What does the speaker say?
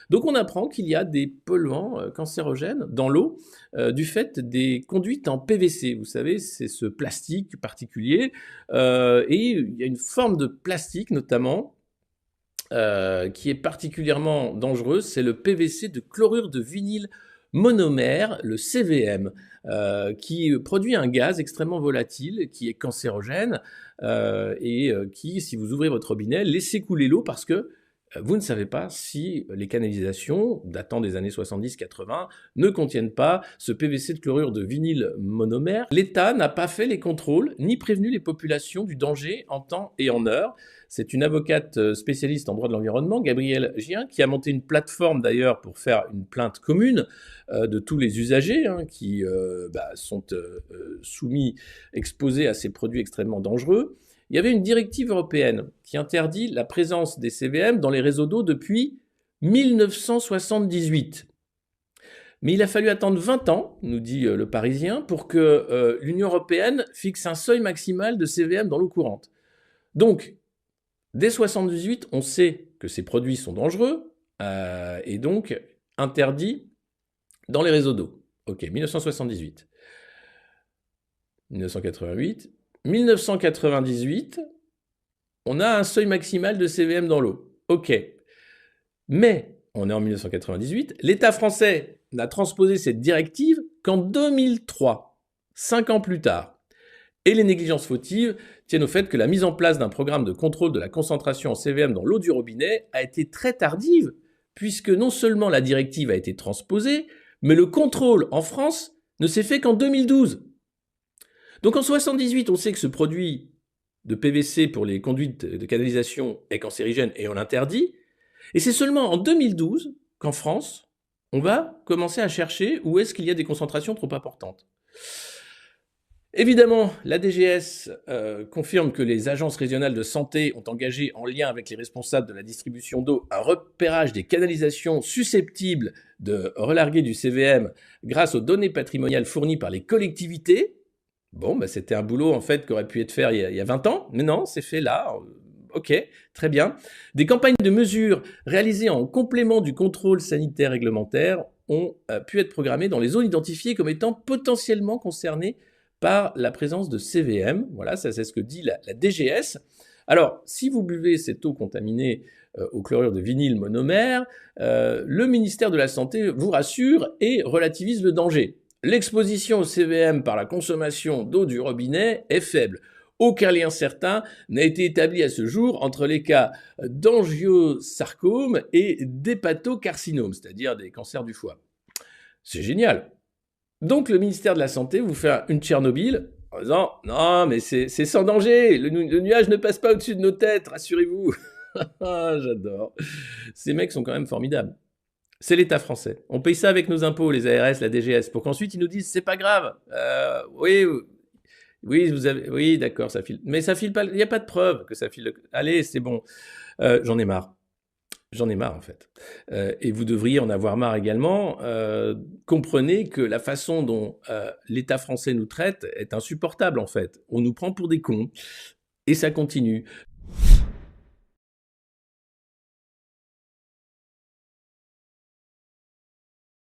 Donc on apprend qu'il y a des polluants cancérogènes dans l'eau du fait des conduites en PVC. Vous savez, c'est ce plastique particulier. Et il y a une forme de plastique notamment qui est particulièrement dangereuse, c'est le PVC de chlorure de vinyle monomère, le CVM, qui produit un gaz extrêmement volatile, qui est cancérogène, et qui, si vous ouvrez votre robinet, laissez couler l'eau parce que vous ne savez pas si les canalisations, datant des années 70-80, ne contiennent pas ce PVC de chlorure de vinyle monomère. L'État n'a pas fait les contrôles, ni prévenu les populations du danger en temps et en heure. C'est une avocate spécialiste en droit de l'environnement, Gabrielle Gien, qui a monté une plateforme d'ailleurs pour faire une plainte commune de tous les usagers qui sont soumis, exposés à ces produits extrêmement dangereux. Il y avait une directive européenne qui interdit la présence des CVM dans les réseaux d'eau depuis 1978. Mais il a fallu attendre 20 ans, nous dit le Parisien, pour que l'Union européenne fixe un seuil maximal de CVM dans l'eau courante. Donc, dès 1978, on sait que ces produits sont dangereux et donc interdits dans les réseaux d'eau. Ok, 1978. 1988. 1998, on a un seuil maximal de CVM dans l'eau. Ok. Mais, on est en 1998, l'État français n'a transposé cette directive qu'en 2003, 5 ans plus tard. Et les négligences fautives tiennent au fait que la mise en place d'un programme de contrôle de la concentration en CVM dans l'eau du robinet a été très tardive, puisque non seulement la directive a été transposée, mais le contrôle en France ne s'est fait qu'en 2012. Donc en 1978, on sait que ce produit de PVC pour les conduites de canalisation est cancérigène et on l'interdit. Et c'est seulement en 2012 qu'en France, on va commencer à chercher où est-ce qu'il y a des concentrations trop importantes. Évidemment, la DGS confirme que les agences régionales de santé ont engagé, en lien avec les responsables de la distribution d'eau, un repérage des canalisations susceptibles de relarguer du CVM grâce aux données patrimoniales fournies par les collectivités. Bon, c'était un boulot en fait qui aurait pu être fait il y a 20 ans, mais non, c'est fait là. Ok, très bien. Des campagnes de mesures réalisées en complément du contrôle sanitaire réglementaire ont pu être programmées dans les zones identifiées comme étant potentiellement concernées par la présence de CVM. Voilà, ça c'est ce que dit la DGS. Alors, si vous buvez cette eau contaminée au chlorure de vinyle monomère, le ministère de la Santé vous rassure et relativise le danger. L'exposition au CVM par la consommation d'eau du robinet est faible. Aucun lien certain n'a été établi à ce jour entre les cas d'angiosarcome et d'hépatocarcinome, c'est-à-dire des cancers du foie. C'est génial. Donc le ministère de la Santé vous fait une Tchernobyl en disant « Non, mais c'est sans danger, le nuage ne passe pas au-dessus de nos têtes, rassurez-vous. » J'adore. Ces mecs sont quand même formidables. C'est l'État français. On paye ça avec nos impôts, les ARS, la DGS, pour qu'ensuite ils nous disent « C'est pas grave. Oui, d'accord, ça file. Mais ça file pas, il n'y a pas de preuve que ça file. Allez, c'est bon. » J'en ai marre. J'en ai marre en fait. Et vous devriez en avoir marre également. Comprenez que la façon dont l'État français nous traite est insupportable en fait. On nous prend pour des cons. Et ça continue.